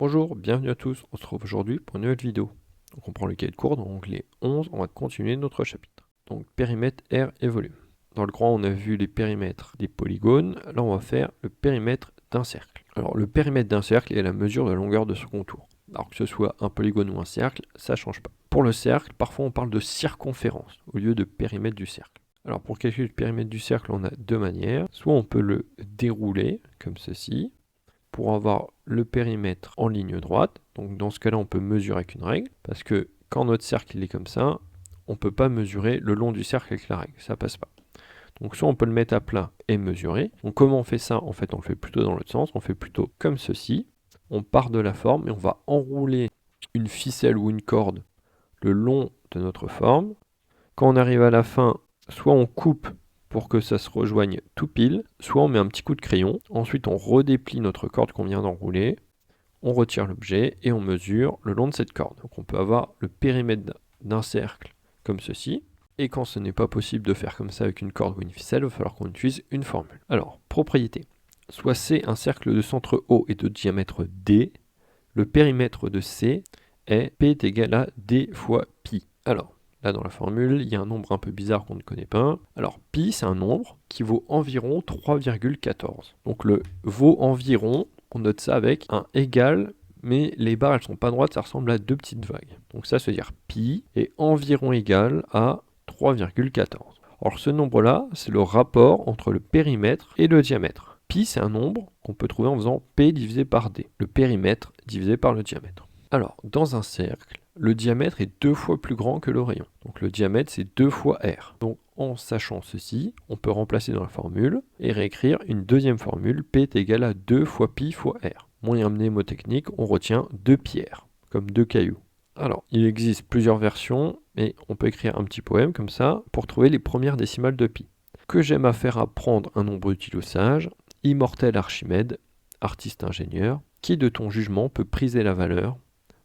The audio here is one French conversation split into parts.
Bonjour, bienvenue à tous, on se retrouve aujourd'hui pour une nouvelle vidéo. Donc on prend le cahier de cours, dans l'onglet 11, on va continuer notre chapitre. Donc périmètre, aire et volume. Dans le grand, on a vu les périmètres des polygones, là on va faire le périmètre d'un cercle. Alors le périmètre d'un cercle est la mesure de la longueur de ce contour. Alors que ce soit un polygone ou un cercle, ça ne change pas. Pour le cercle, parfois on parle de circonférence au lieu de périmètre du cercle. Alors pour calculer le périmètre du cercle, on a deux manières. Soit on peut le dérouler, comme ceci, pour avoir le périmètre en ligne droite. Donc dans ce cas-là, on peut mesurer avec une règle, parce que quand notre cercle il est comme ça, on ne peut pas mesurer le long du cercle avec la règle, ça passe pas. Donc soit on peut le mettre à plat et mesurer. Donc comment on fait ça? En fait, on le fait plutôt dans l'autre sens, on fait plutôt comme ceci. On part de la forme et on va enrouler une ficelle ou une corde le long de notre forme. Quand on arrive à la fin, soit on coupe pour que ça se rejoigne tout pile, soit on met un petit coup de crayon, ensuite on redéplie notre corde qu'on vient d'enrouler, on retire l'objet et on mesure le long de cette corde. Donc on peut avoir le périmètre d'un cercle comme ceci, et quand ce n'est pas possible de faire comme ça avec une corde ou une ficelle, il va falloir qu'on utilise une formule. Alors, propriété. Soit C un cercle de centre O et de diamètre D, le périmètre de C est P est égal à D fois pi. Alors, là, dans la formule, il y a un nombre un peu bizarre qu'on ne connaît pas. Alors, pi, c'est un nombre qui vaut environ 3,14. Donc, le vaut environ, on note ça avec un égal, mais les barres, elles sont pas droites, ça ressemble à deux petites vagues. Donc, ça, se dire pi est environ égal à 3,14. Alors, ce nombre-là, c'est le rapport entre le périmètre et le diamètre. Pi, c'est un nombre qu'on peut trouver en faisant P divisé par D, le périmètre divisé par le diamètre. Alors, dans un cercle, le diamètre est 2 fois plus grand que le rayon. Donc le diamètre, c'est 2 fois r. Donc en sachant ceci, on peut remplacer dans la formule et réécrire une deuxième formule, P est égal à 2 fois pi fois r. Moyen mnémotechnique, on retient 2 pierres, comme 2 cailloux. Alors, il existe plusieurs versions, mais on peut écrire un petit poème comme ça pour trouver les premières décimales de pi. Que j'aime à faire apprendre un nombre utile aux sages, immortel Archimède, artiste ingénieur, qui de ton jugement peut priser la valeur?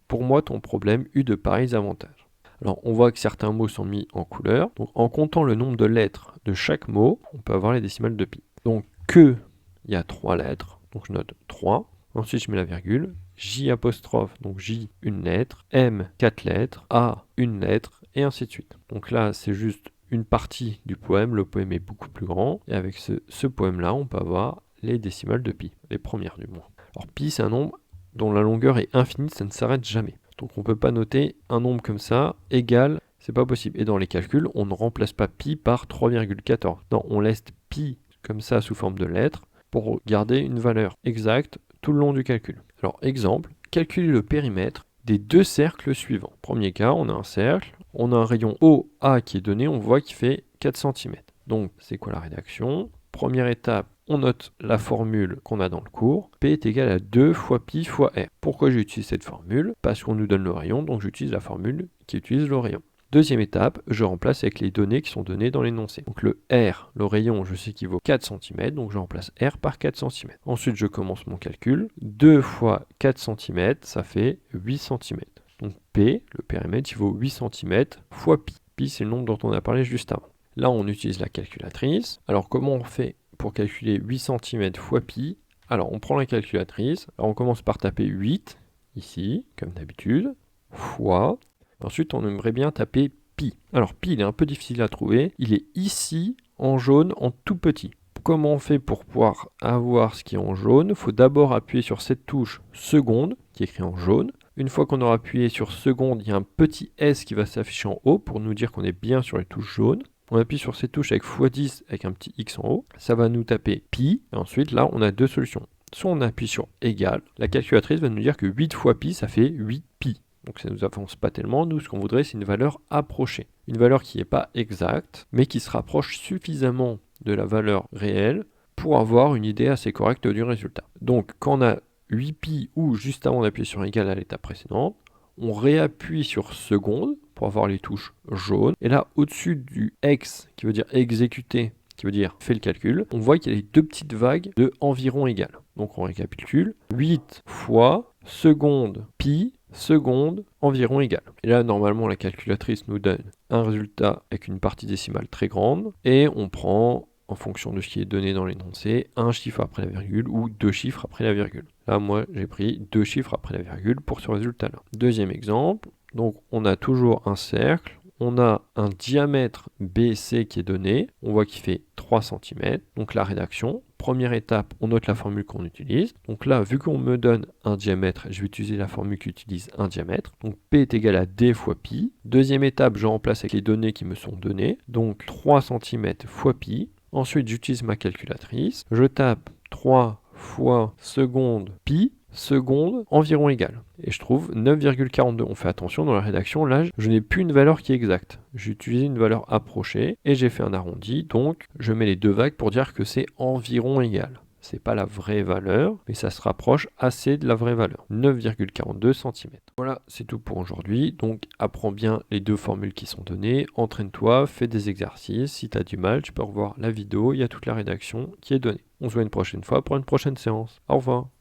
Pour moi, ton problème eut de pareils avantages. Alors, on voit que certains mots sont mis en couleur. Donc, en comptant le nombre de lettres de chaque mot, on peut avoir les décimales de pi. Donc, que, il y a 3 lettres. Donc, je note 3. Ensuite, je mets la virgule. J apostrophe, donc J, une lettre. M, 4 lettres. A, une lettre. Et ainsi de suite. Donc là, c'est juste une partie du poème. Le poème est beaucoup plus grand. Et avec ce poème-là, on peut avoir les décimales de pi. Les premières, du moins. Alors, pi, c'est un nombre dont la longueur est infinie, ça ne s'arrête jamais. Donc on ne peut pas noter un nombre comme ça, égal, c'est pas possible. Et dans les calculs, on ne remplace pas pi par 3,14. Non, on laisse pi comme ça sous forme de lettres pour garder une valeur exacte tout le long du calcul. Alors exemple, calculer le périmètre des deux cercles suivants. Premier cas, on a un cercle, on a un rayon OA qui est donné, on voit qu'il fait 4 cm. Donc c'est quoi la rédaction? Première étape, on note la formule qu'on a dans le cours. P est égal à 2 fois pi fois r. Pourquoi j'utilise cette formule? Parce qu'on nous donne le rayon, donc j'utilise la formule qui utilise le rayon. Deuxième étape, je remplace avec les données qui sont données dans l'énoncé. Donc le R, le rayon, je sais qu'il vaut 4 cm, donc je remplace R par 4 cm. Ensuite, je commence mon calcul. 2 fois 4 cm, ça fait 8 cm. Donc P, le périmètre, il vaut 8 cm fois pi. Pi, c'est le nombre dont on a parlé juste avant. Là, on utilise la calculatrice. Alors, comment on fait pour calculer 8 cm fois pi? Alors, on prend la calculatrice. Alors, on commence par taper 8, ici, comme d'habitude, fois. Ensuite, on aimerait bien taper pi. Alors, pi, il est un peu difficile à trouver. Il est ici, en jaune, en tout petit. Comment on fait pour pouvoir avoir ce qui est en jaune? Il faut d'abord appuyer sur cette touche seconde, qui est écrit en jaune. Une fois qu'on aura appuyé sur seconde, il y a un petit S qui va s'afficher en haut pour nous dire qu'on est bien sur les touches jaunes. On appuie sur cette touche avec x10 avec un petit X en haut. Ça va nous taper pi. Et ensuite, là, on a deux solutions. Soit on appuie sur égal. La calculatrice va nous dire que 8 fois pi, ça fait 8 pi. Donc ça ne nous avance pas tellement. Nous, ce qu'on voudrait, c'est une valeur approchée. Une valeur qui n'est pas exacte, mais qui se rapproche suffisamment de la valeur réelle pour avoir une idée assez correcte du résultat. Donc, quand on a 8 pi ou juste avant d'appuyer sur égal à l'étape précédente, on réappuie sur seconde pour avoir les touches jaunes. Et là, au-dessus du X, qui veut dire exécuter, qui veut dire fait le calcul, on voit qu'il y a les deux petites vagues de environ égal. Donc on récapitule. 8 fois seconde pi seconde environ égal. Et là, normalement, la calculatrice nous donne un résultat avec une partie décimale très grande. Et on prend en fonction de ce qui est donné dans l'énoncé, un chiffre après la virgule ou deux chiffres après la virgule. Là, moi, j'ai pris deux chiffres après la virgule pour ce résultat-là. Deuxième exemple, donc on a toujours un cercle, on a un diamètre BC qui est donné, on voit qu'il fait 3 cm, donc la rédaction. Première étape, on note la formule qu'on utilise. Donc là, vu qu'on me donne un diamètre, je vais utiliser la formule qui utilise un diamètre. Donc P est égal à D fois pi. Deuxième étape, je remplace avec les données qui me sont données. Donc 3 cm fois pi. Ensuite, j'utilise ma calculatrice. Je tape 3 fois seconde pi. Seconde environ égale. Et je trouve 9,42. On fait attention dans la rédaction, là je n'ai plus une valeur qui est exacte. J'ai utilisé une valeur approchée et j'ai fait un arrondi, donc je mets les deux vagues pour dire que c'est environ égal. C'est pas la vraie valeur, mais ça se rapproche assez de la vraie valeur. 9,42 cm. Voilà, c'est tout pour aujourd'hui. Donc apprends bien les deux formules qui sont données, entraîne-toi, fais des exercices. Si tu as du mal, tu peux revoir la vidéo, il y a toute la rédaction qui est donnée. On se voit une prochaine fois pour une prochaine séance. Au revoir.